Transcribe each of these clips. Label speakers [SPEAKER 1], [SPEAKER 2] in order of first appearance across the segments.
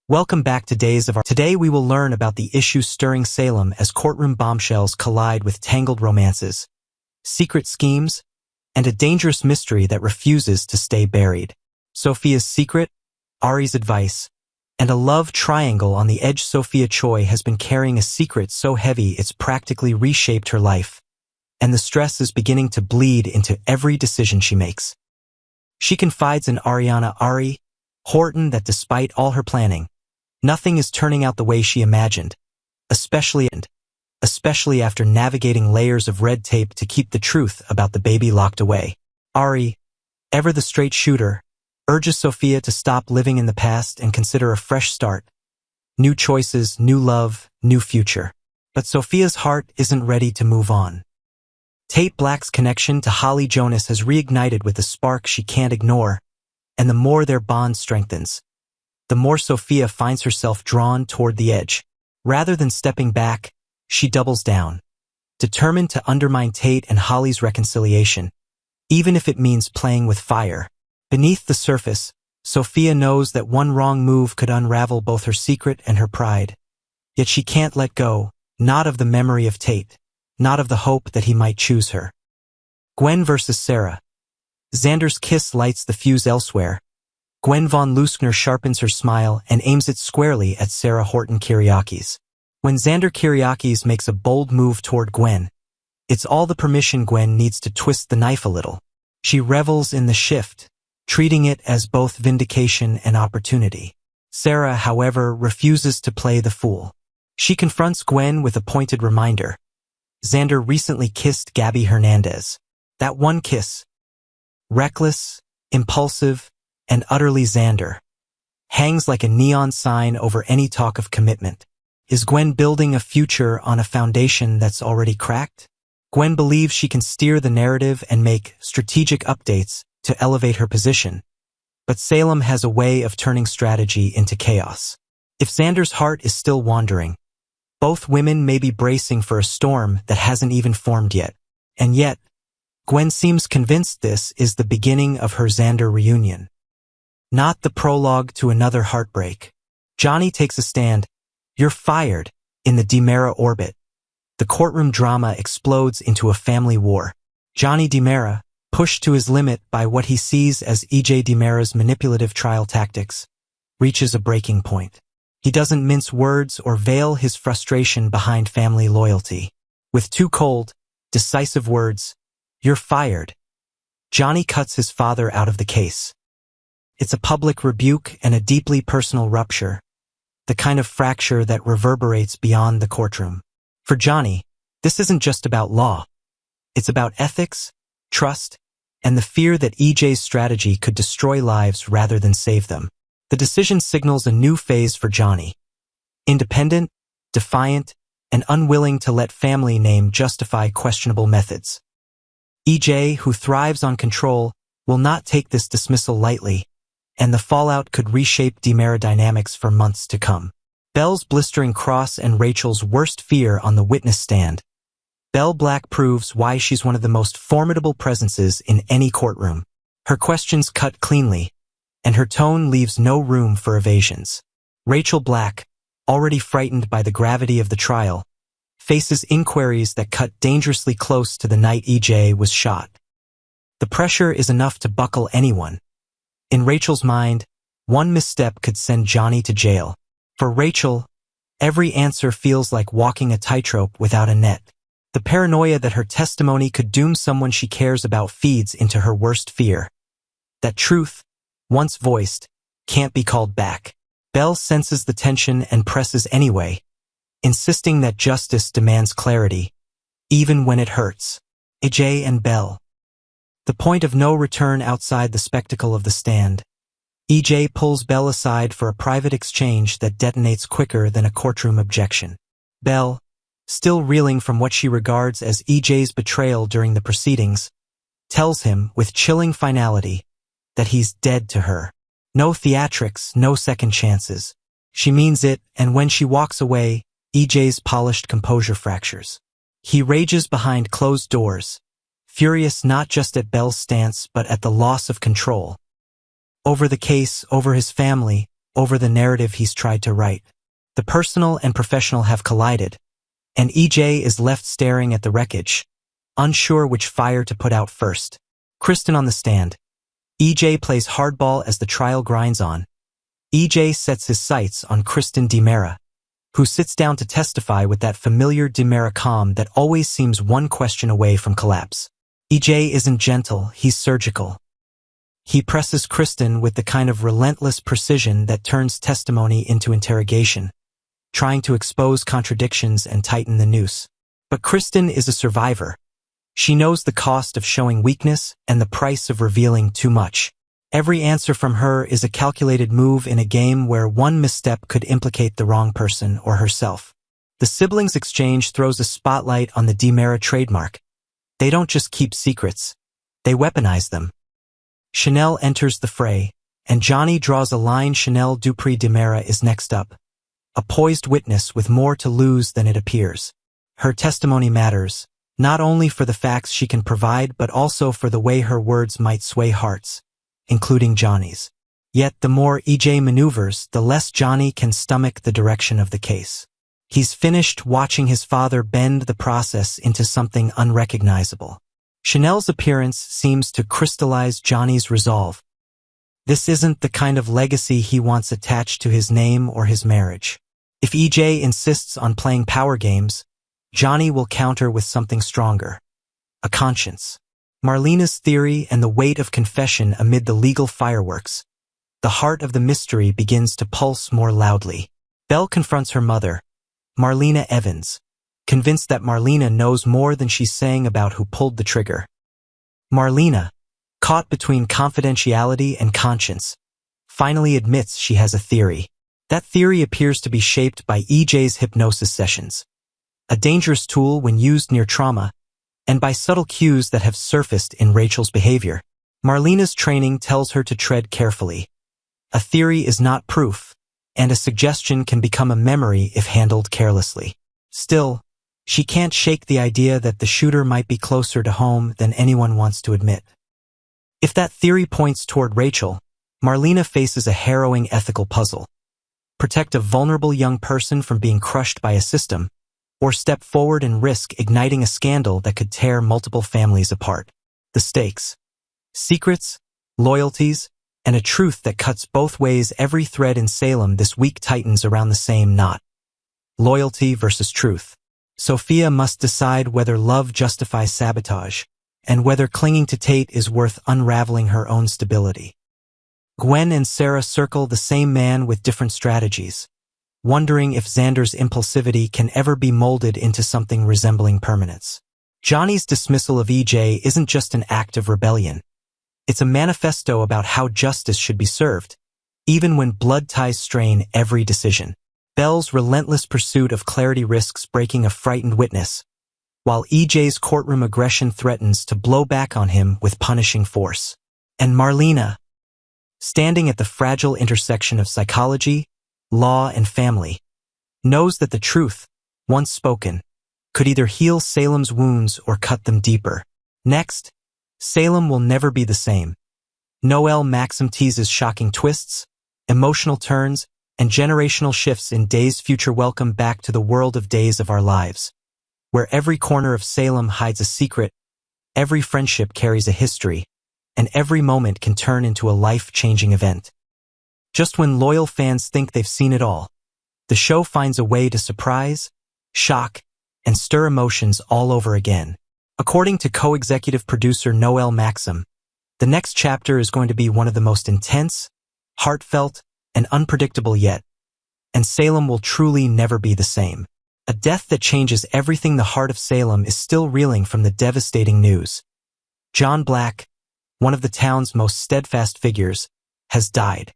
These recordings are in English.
[SPEAKER 1] Welcome back to Today we will learn about the issues stirring Salem as courtroom bombshells collide with tangled romances, secret schemes, and a dangerous mystery that refuses to stay buried. Sophia's secret, Ari's advice, and a love triangle on the edge. Sophia Choi has been carrying a secret so heavy it's practically reshaped her life, and the stress is beginning to bleed into every decision she makes. She confides in Ari Horton that despite all her planning, nothing is turning out the way she imagined, especially after navigating layers of red tape to keep the truth about the baby locked away. Ari, ever the straight shooter, urges Sophia to stop living in the past and consider a fresh start. New choices, new love, new future. But Sophia's heart isn't ready to move on. Tate Black's connection to Holly Jonas has reignited with a spark she can't ignore, and the more their bond strengthens, the more Sophia finds herself drawn toward the edge. Rather than stepping back, she doubles down, determined to undermine Tate and Holly's reconciliation, even if it means playing with fire. Beneath the surface, Sophia knows that one wrong move could unravel both her secret and her pride. Yet she can't let go, not of the memory of Tate, not of the hope that he might choose her. Gwen versus Sarah. Xander's kiss lights the fuse elsewhere. Gwen von Leuschner sharpens her smile and aims it squarely at Sarah Horton Kiriakis. When Xander Kiriakis makes a bold move toward Gwen, it's all the permission Gwen needs to twist the knife a little. She revels in the shift, treating it as both vindication and opportunity. Sarah, however, refuses to play the fool. She confronts Gwen with a pointed reminder. Xander recently kissed Gabby Hernandez. That one kiss, reckless, impulsive, and utterly Xander, hangs like a neon sign over any talk of commitment. Is Gwen building a future on a foundation that's already cracked? Gwen believes she can steer the narrative and make strategic updates to elevate her position, but Salem has a way of turning strategy into chaos. If Xander's heart is still wandering, both women may be bracing for a storm that hasn't even formed yet. And yet, Gwen seems convinced this is the beginning of her Xander reunion, not the prologue to another heartbreak. Johnny takes a stand. "You're fired," in the DiMera orbit. The courtroom drama explodes into a family war. Johnny DiMera, pushed to his limit by what he sees as E.J. DiMera's manipulative trial tactics, reaches a breaking point. He doesn't mince words or veil his frustration behind family loyalty. With two cold, decisive words, "You're fired," Johnny cuts his father out of the case. It's a public rebuke and a deeply personal rupture, the kind of fracture that reverberates beyond the courtroom. For Johnny, this isn't just about law. It's about ethics, trust, and the fear that EJ's strategy could destroy lives rather than save them. The decision signals a new phase for Johnny. Independent, defiant, and unwilling to let family name justify questionable methods. EJ, who thrives on control, will not take this dismissal lightly, and the fallout could reshape DiMera dynamics for months to come. Belle's blistering cross and Rachel's worst fear on the witness stand. Belle Black proves why she's one of the most formidable presences in any courtroom. Her questions cut cleanly, and her tone leaves no room for evasions. Rachel Black, already frightened by the gravity of the trial, faces inquiries that cut dangerously close to the night EJ was shot. The pressure is enough to buckle anyone. In Rachel's mind, one misstep could send Johnny to jail. For Rachel, every answer feels like walking a tightrope without a net. The paranoia that her testimony could doom someone she cares about feeds into her worst fear. That truth, once voiced, can't be called back. Belle senses the tension and presses anyway, insisting that justice demands clarity, even when it hurts. EJ and Belle. The point of no return outside the spectacle of the stand. EJ pulls Belle aside for a private exchange that detonates quicker than a courtroom objection. Belle, still reeling from what she regards as EJ's betrayal during the proceedings, tells him with chilling finality that he's dead to her. No theatrics, no second chances. She means it, and when she walks away, EJ's polished composure fractures. He rages behind closed doors, furious not just at Belle's stance but at the loss of control. Over the case, over his family, over the narrative he's tried to write. The personal and professional have collided, and EJ is left staring at the wreckage, unsure which fire to put out first. Kristen on the stand. EJ plays hardball as the trial grinds on. EJ sets his sights on Kristen DiMera, who sits down to testify with that familiar DiMera calm that always seems one question away from collapse. EJ isn't gentle, he's surgical. He presses Kristen with the kind of relentless precision that turns testimony into interrogation, trying to expose contradictions and tighten the noose. But Kristen is a survivor. She knows the cost of showing weakness and the price of revealing too much. Every answer from her is a calculated move in a game where one misstep could implicate the wrong person or herself. The siblings' exchange throws a spotlight on the DiMera trademark. They don't just keep secrets, they weaponize them. Chanel enters the fray, and Johnny draws a line. Chanel Dupree DiMera is next up, a poised witness with more to lose than it appears. Her testimony matters, not only for the facts she can provide but also for the way her words might sway hearts, including Johnny's. Yet the more EJ maneuvers, the less Johnny can stomach the direction of the case. He's finished watching his father bend the process into something unrecognizable. Chanel's appearance seems to crystallize Johnny's resolve. This isn't the kind of legacy he wants attached to his name or his marriage. If EJ insists on playing power games, Johnny will counter with something stronger. A conscience. Marlena's theory and the weight of confession amid the legal fireworks. The heart of the mystery begins to pulse more loudly. Belle confronts her mother, Marlena Evans, convinced that Marlena knows more than she's saying about who pulled the trigger. Marlena, caught between confidentiality and conscience, finally admits she has a theory. That theory appears to be shaped by EJ's hypnosis sessions, a dangerous tool when used near trauma, and by subtle cues that have surfaced in Rachel's behavior. Marlena's training tells her to tread carefully. A theory is not proof, and a suggestion can become a memory if handled carelessly. Still, she can't shake the idea that the shooter might be closer to home than anyone wants to admit. If that theory points toward Rachel, Marlena faces a harrowing ethical puzzle. Protect a vulnerable young person from being crushed by a system, or step forward and risk igniting a scandal that could tear multiple families apart. The stakes. Secrets, loyalties, and a truth that cuts both ways. Every thread in Salem this week tightens around the same knot. Loyalty versus truth. Sophia must decide whether love justifies sabotage, and whether clinging to Tate is worth unraveling her own stability. Gwen and Sarah circle the same man with different strategies, wondering if Xander's impulsivity can ever be molded into something resembling permanence. Johnny's dismissal of EJ isn't just an act of rebellion. It's a manifesto about how justice should be served, even when blood ties strain every decision. Belle's relentless pursuit of clarity risks breaking a frightened witness, while EJ's courtroom aggression threatens to blow back on him with punishing force. And Marlena, standing at the fragile intersection of psychology, law, and family, knows that the truth, once spoken, could either heal Salem's wounds or cut them deeper. Next, Salem will never be the same. Noel Maxim teases shocking twists, emotional turns, and generational shifts in Days Future. Welcome back to the world of Days of Our Lives, where every corner of Salem hides a secret, every friendship carries a history, and every moment can turn into a life-changing event. Just when loyal fans think they've seen it all, the show finds a way to surprise, shock, and stir emotions all over again. According to co-executive producer Noel Maxim, the next chapter is going to be one of the most intense, heartfelt, and unpredictable yet, and Salem will truly never be the same. A death that changes everything. The heart of Salem is still reeling from the devastating news. John Black, one of the town's most steadfast figures, has died.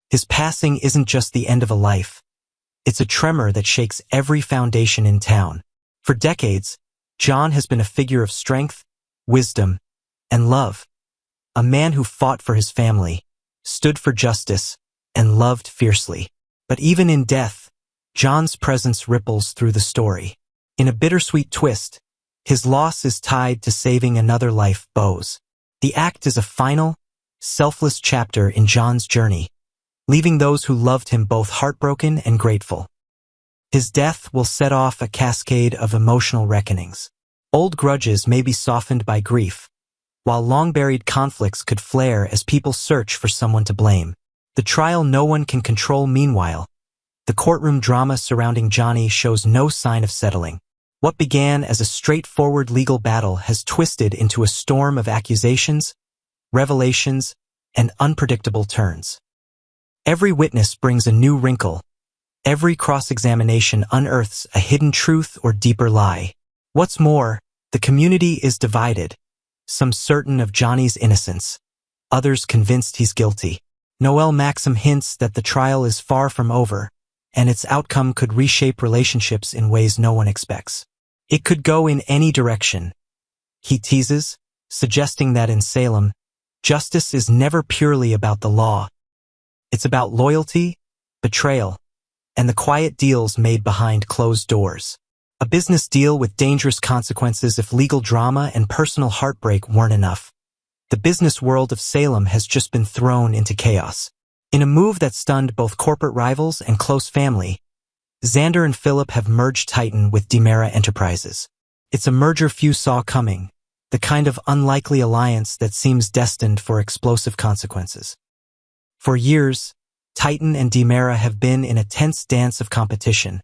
[SPEAKER 1] His passing isn't just the end of a life. It's a tremor that shakes every foundation in town. For decades, John has been a figure of strength, wisdom, and love. A man who fought for his family, stood for justice, and loved fiercely. But even in death, John's presence ripples through the story. In a bittersweet twist, his loss is tied to saving another life. Bose. The act is a final, selfless chapter in John's journey, leaving those who loved him both heartbroken and grateful. His death will set off a cascade of emotional reckonings. Old grudges may be softened by grief, while long-buried conflicts could flare as people search for someone to blame. The trial no one can control. Meanwhile, the courtroom drama surrounding Johnny shows no sign of settling. What began as a straightforward legal battle has twisted into a storm of accusations, revelations, and unpredictable turns. Every witness brings a new wrinkle. Every cross-examination unearths a hidden truth or deeper lie. What's more, the community is divided, some certain of Johnny's innocence, others convinced he's guilty. Noel Maxim hints that the trial is far from over, and its outcome could reshape relationships in ways no one expects. It could go in any direction, he teases, suggesting that in Salem, justice is never purely about the law. It's about loyalty, betrayal, and the quiet deals made behind closed doors. A business deal with dangerous consequences if legal drama and personal heartbreak weren't enough. The business world of Salem has just been thrown into chaos. In a move that stunned both corporate rivals and close family, Xander and Philip have merged Titan with DiMera Enterprises. It's a merger few saw coming, the kind of unlikely alliance that seems destined for explosive consequences. For years, Titan and DiMera have been in a tense dance of competition,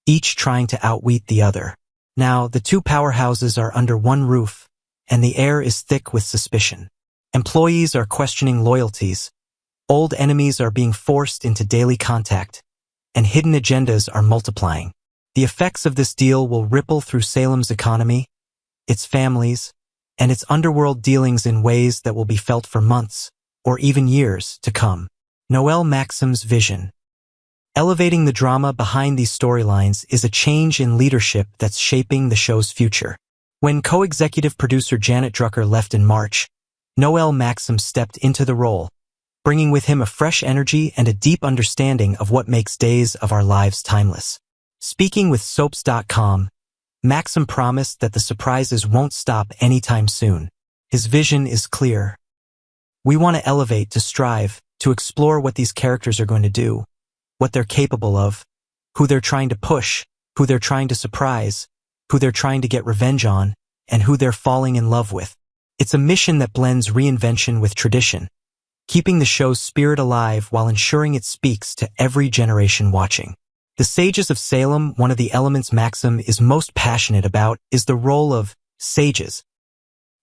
[SPEAKER 1] each trying to outwit the other. Now, the two powerhouses are under one roof, and the air is thick with suspicion. Employees are questioning loyalties, old enemies are being forced into daily contact, and hidden agendas are multiplying. The effects of this deal will ripple through Salem's economy, its families, and its underworld dealings in ways that will be felt for months, or even years, to come. Noel Maxim's vision. Elevating the drama behind these storylines is a change in leadership that's shaping the show's future. When co-executive producer Janet Drucker left in March, Noel Maxim stepped into the role, bringing with him a fresh energy and a deep understanding of what makes Days of Our Lives timeless. Speaking with Soaps.com, Maxim promised that the surprises won't stop anytime soon. His vision is clear. We want to elevate, to strive, to explore what these characters are going to do, what they're capable of, who they're trying to push, who they're trying to surprise, who they're trying to get revenge on, and who they're falling in love with. It's a mission that blends reinvention with tradition, keeping the show's spirit alive while ensuring it speaks to every generation watching. The Sages of Salem, one of the elements Maxim is most passionate about, is the role of sages,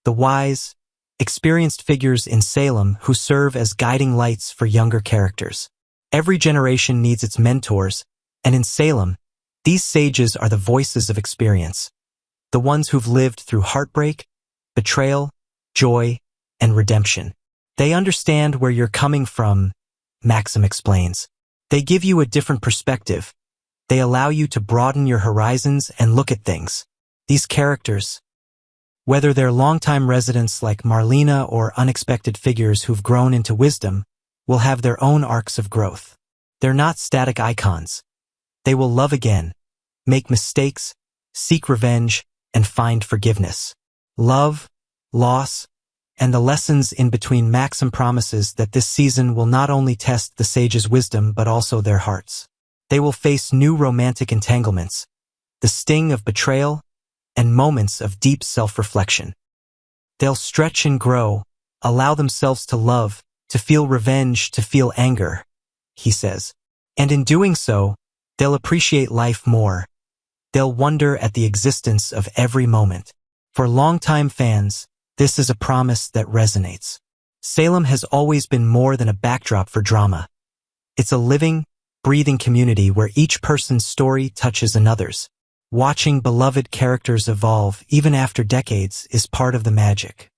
[SPEAKER 1] the wise, experienced figures in Salem who serve as guiding lights for younger characters. Every generation needs its mentors, and in Salem, these sages are the voices of experience, the ones who've lived through heartbreak, betrayal, joy, and redemption. They understand where you're coming from, Maxim explains. They give you a different perspective. They allow you to broaden your horizons and look at things. These characters, whether they're longtime residents like Marlena or unexpected figures who've grown into wisdom, will have their own arcs of growth. They're not static icons. They will love again, make mistakes, seek revenge, and find forgiveness. Love, loss, and the lessons in between. Maxim promises that this season will not only test the sages' wisdom but also their hearts. They will face new romantic entanglements, the sting of betrayal, and moments of deep self-reflection. They'll stretch and grow, allow themselves to love, to feel revenge, to feel anger, he says. And in doing so, they'll appreciate life more. They'll wonder at the existence of every moment. For longtime fans, this is a promise that resonates. Salem has always been more than a backdrop for drama. It's a living, breathing community where each person's story touches another's. Watching beloved characters evolve, even after decades, is part of the magic.